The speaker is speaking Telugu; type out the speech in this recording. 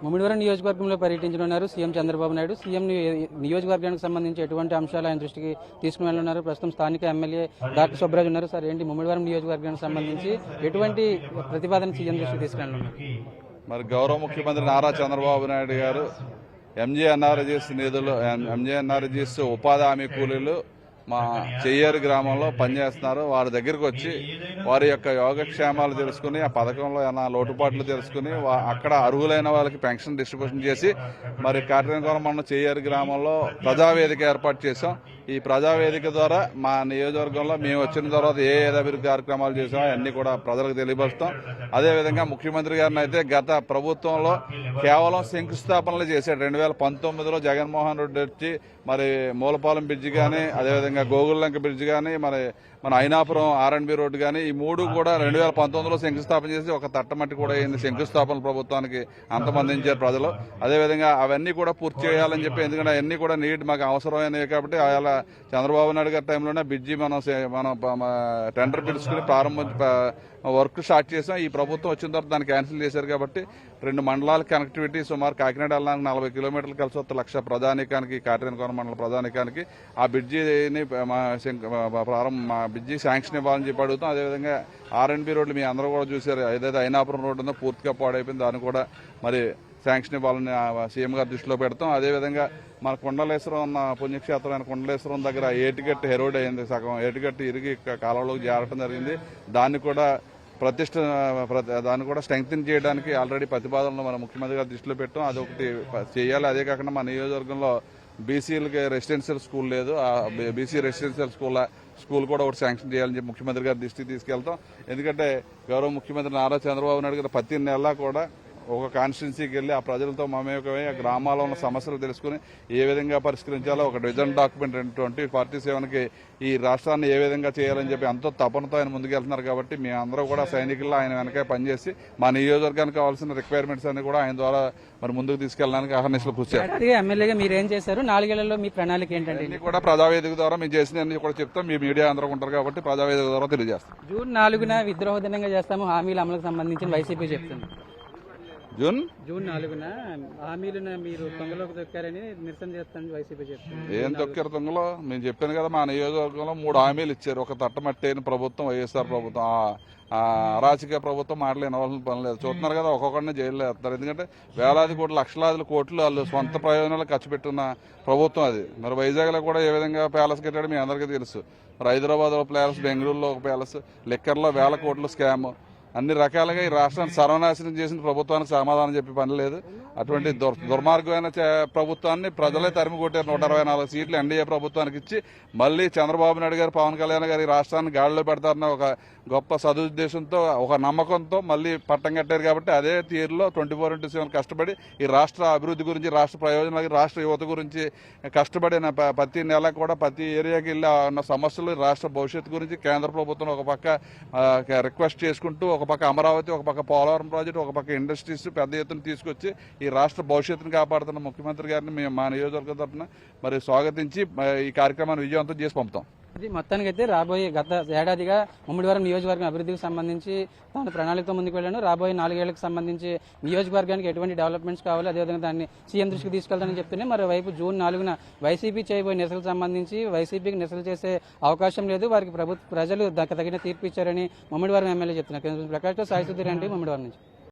ముమ్మిడివరం నియోజకవర్గంలో పర్యటించనున్నారు సీఎం చంద్రబాబు నాయుడు. సీఎం నియోజకవర్గానికి సంబంధించి ఎటువంటి అంశాలు ఆయన దృష్టికి తీసుకుని వెళ్ళనున్నారు? ప్రస్తుతం స్థానిక ఎమ్మెల్యే డాక్టర్ సుబ్బరాజు ఉన్నారు. సార్, ఏంటి ముమ్మిడివరం నియోజకవర్గానికి సంబంధించి ఎటువంటి ప్రతిపాదన సీఎం దృష్టికి తీసుకెళ్ళనున్నారు? మరి గౌరవ ముఖ్యమంత్రి నారా చంద్రబాబు నాయుడు గారు ఎంజీఎన్ఆర్జీఎస్ నిధులు, ఎంజీఎన్ఆర్జీఎస్ ఉపాధి హామీ కూలీలు మా చెయ్యేరు గ్రామంలో పనిచేస్తున్నారు. వారి దగ్గరికి వచ్చి వారి యొక్క యోగక్షేమాలు తెలుసుకుని, ఆ పథకంలో ఏమైనా లోటుపాట్లు తెలుసుకుని, అక్కడ అర్హులైన వాళ్ళకి పెన్షన్ డిస్ట్రిబ్యూషన్ చేసి, మరి కాటేనికోన మండలం చెయ్యేరు గ్రామంలో ప్రజావేదిక ఏర్పాటు చేశాం. ఈ ప్రజావేదిక ద్వారా మా నియోజకవర్గంలో మేము వచ్చిన తర్వాత ఏ అభివృద్ధి కార్యక్రమాలు చేసామో అన్ని కూడా ప్రజలకు తెలియపరుస్తాం. అదేవిధంగా ముఖ్యమంత్రి గారిని అయితే గత ప్రభుత్వంలో కేవలం శంకుస్థాపనలు చేశాడు. 2019లో జగన్మోహన్ రెడ్డి వచ్చి మరి మూలపాలెం బ్రిడ్జి కానీ, అదేవిధంగా గోగుల్లంక బ్రిడ్జి కానీ, మరి మన అయినాపురం ఆర్ఎండ్బి రోడ్డు కానీ, ఈ మూడు కూడా 2019లో శంకుస్థాపన చేసి ఒక తట్టమట్టి కూడా అయింది. శంకుస్థాపన ప్రభుత్వానికి అంతమందించారు ప్రజలు. అదేవిధంగా అవన్నీ కూడా పూర్తి చేయాలని చెప్పి, ఎందుకంటే అవన్నీ కూడా నీట్ మాకు అవసరమైనవి కాబట్టి అలా చంద్రబాబు నాయుడు గారి టైంలోనే బ్రిడ్జి మనం టెండర్ పిలుచుకుని వర్క్ స్టార్ట్ చేసాం. ఈ ప్రభుత్వం వచ్చిన తర్వాత దాన్ని క్యాన్సిల్ చేశారు కాబట్టి 2 మండలాల కనెక్టివిటీ సుమారు కాకినాడ వెళ్ళడానికి 40 కిలోమీటర్లు కలిసి వస్తే 1,00,000 ప్రజానికానికి, కాటేనికోన మండల ప్రజానికానికి ఆ బ్రిడ్జిని మా బ్రిడ్జి శాంక్షన్ ఇవ్వాలని చెప్పి అడుగుతాం. అదేవిధంగా ఆర్ఎండ్బి రోడ్లు మీ అందరూ కూడా చూశారు. ఏదైతే అయినాపురం రోడ్డు ఉందో పూర్తిగా పాడైపోయింది, దాన్ని కూడా మరి శాంక్షన్ ఇవ్వాలని సీఎం గారి దృష్టిలో పెడతాం. అదేవిధంగా మన కుండలేశ్వరం ఉన్న పుణ్యక్షేత్రమైన కుండలేశ్వరం దగ్గర ఏటిగట్టు హెరోడ్ అయింది. సగం ఏటిగట్టు ఇరిగి కాలంలోకి చేరటం జరిగింది. దాన్ని కూడా దాన్ని కూడా స్ట్రెంగ్తన్ చేయడానికి ఆల్రెడీ ప్రతిపాదనలు మన ముఖ్యమంత్రి గారి దృష్టిలో పెట్టాం. అదొకటి చేయాలి. అదే కాకుండా మా నియోజకవర్గంలో బీసీలకి రెసిడెన్షియల్ స్కూల్ లేదు. ఆ బీసీ రెసిడెన్షియల్ స్కూల్ కూడా ఒకటి శాంక్షన్ చేయాలని చెప్పి ముఖ్యమంత్రి గారి దృష్టికి తీసుకెళ్తాం. ఎందుకంటే గౌరవ ముఖ్యమంత్రి నారా చంద్రబాబు నాయుడు గారు ప్రతి నెల కూడా ఒక కాన్స్టిట్యున్సీకి వెళ్ళి ఆ ప్రజలతో మమేకమై ఆ గ్రామాల్లో ఉన్న సమస్యలు తెలుసుకుని ఏ విధంగా పరిష్కరించాలో ఒక విజన్ డాక్యుమెంట్ 2047కి ఈ రాష్ట్రాన్ని ఏ విధంగా చేయాలని చెప్పి ఎంతో తపనతో ఆయన ముందుకెళ్తున్నారు. కాబట్టి మీ అందరూ కూడా సైనికుల్లో ఆయన వెనక పనిచేసి మా నియోజకవర్గానికి కావాల్సిన రిక్వైర్మెంట్స్ అన్ని కూడా ఆయన ద్వారా మరి ముందుకు తీసుకెళ్ళడానికి అహర్నిశలు కృషి చేస్తారు. ఎమ్మెల్యేగా మీరు ఏం చేశారు? 4 ఏళ్లలో మీ ప్రణాళిక ఏంటంటే అన్ని కూడా ప్రజావేదిక ద్వారా మేము చేసినవన్నీ కూడా చెప్తాం. మీ మీడియా అందరూ ఉంటారు కాబట్టి ప్రజావేదిక ద్వారా తెలియజేస్తాం. జూన్ 4న విద్రోహ దినంగా చేస్తాము హామీల అమలుకు సంబంధించిన వైసీపీ చెప్తుంది. జూన్ 4న హామీలను మీరు తొంగలోకి తొక్కారని నిరసన చేస్తానని వైసీపీ చెప్తుంది. ఏం తొక్కారు తొంగలో? మేము చెప్పాను కదా, మా నియోజకవర్గంలో 3 హామీలు ఇచ్చారు. ఒక తట్టమట్టైన ప్రభుత్వం వైఎస్ఆర్ ప్రభుత్వం, అరాచక ప్రభుత్వం మాటలేనవలసిన పని లేదు. చూస్తున్నారు కదా, ఒక్కొక్కడిని జైల్లో వేస్తారు. ఎందుకంటే వేలాది కోట్లు, లక్షలాది కోట్లు వాళ్ళు సొంత ప్రయోజనాలు ఖర్చు పెట్టున్న ప్రభుత్వం అది. మరి వైజాగ్లో కూడా ఏ విధంగా ప్యాలెస్ కట్టాడో మీ అందరికీ తెలుసు. మరి హైదరాబాద్లో ప్యాలెస్, బెంగళూరులో ఒక ప్యాలెస్, లిక్కర్లో 1000 కోట్లు స్కామ్. అన్ని రకాలుగా ఈ రాష్ట్రాన్ని సర్వనాశనం చేసిన ప్రభుత్వానికి సమాధానం చెప్పే పని లేదు. అటువంటి దుర్మార్గమైన ప్రభుత్వాన్ని ప్రజలే తరిమి కొట్టారు. 124 సీట్లు ఎన్డీఏ ప్రభుత్వానికి ఇచ్చి మళ్ళీ చంద్రబాబు నాయుడు గారు, పవన్ కళ్యాణ్ గారు ఈ రాష్ట్రాన్ని గాడిలో పెడతారన్న ఒక గొప్ప సదుద్దేశంతో, ఒక నమ్మకంతో మళ్ళీ పట్టం కట్టారు. కాబట్టి అదే తీరులో 24/7 కష్టపడి ఈ రాష్ట్ర అభివృద్ధి గురించి, రాష్ట్ర ప్రయోజనాలకి, రాష్ట్ర యువత గురించి కష్టపడిన ప్రతి నెల కూడా ప్రతి ఏరియాకి వెళ్ళి ఉన్న సమస్యలు, రాష్ట్ర భవిష్యత్తు గురించి కేంద్ర ప్రభుత్వం ఒక పక్క రిక్వెస్ట్ చేసుకుంటూ, ఒక పక్క అమరావతి, ఒక పక్క పోలవరం ప్రాజెక్టు, ఒక పక్క ఇండస్ట్రీస్ పెద్ద ఎత్తున తీసుకొచ్చి ఈ రాష్ట్ర భవిష్యత్తును కాపాడుతున్న ముఖ్యమంత్రి గారిని మేము మా నియోజకవర్గం తరఫున మరి స్వాగతించి ఈ కార్యక్రమాన్ని విజయవంతం చేసి పంపుతాం. ఇది మొత్తానికైతే రాబోయే గత ఏడాదిగా ముమ్మిడివరం నియోజకవర్గం అభివృద్ధికి సంబంధించి తాను ప్రణాళికతో ముందుకు వెళ్ళాను. రాబోయే 4 ఏళ్లకు సంబంధించి నియోజకవర్గానికి ఎటువంటి డెవలప్మెంట్స్ కావాలి, అదేవిధంగా దాన్ని సీఎం దృష్టికి తీసుకెళ్తానని చెప్తూనే మరోవైపు జూన్ 4న వైసీపీ చేయబోయే నిరసనకు సంబంధించి వైసీపీకి నిరసన చేసే అవకాశం లేదు, వారికి ప్రజలు తగిన తీర్పు ఇచ్చారని ముమ్మిడివరం ఎమ్మెల్యే చెప్తున్నారు. ప్రకాష్తో సాయి సుధీర్ రెడ్డి, ముమ్మిడివరం నుంచి.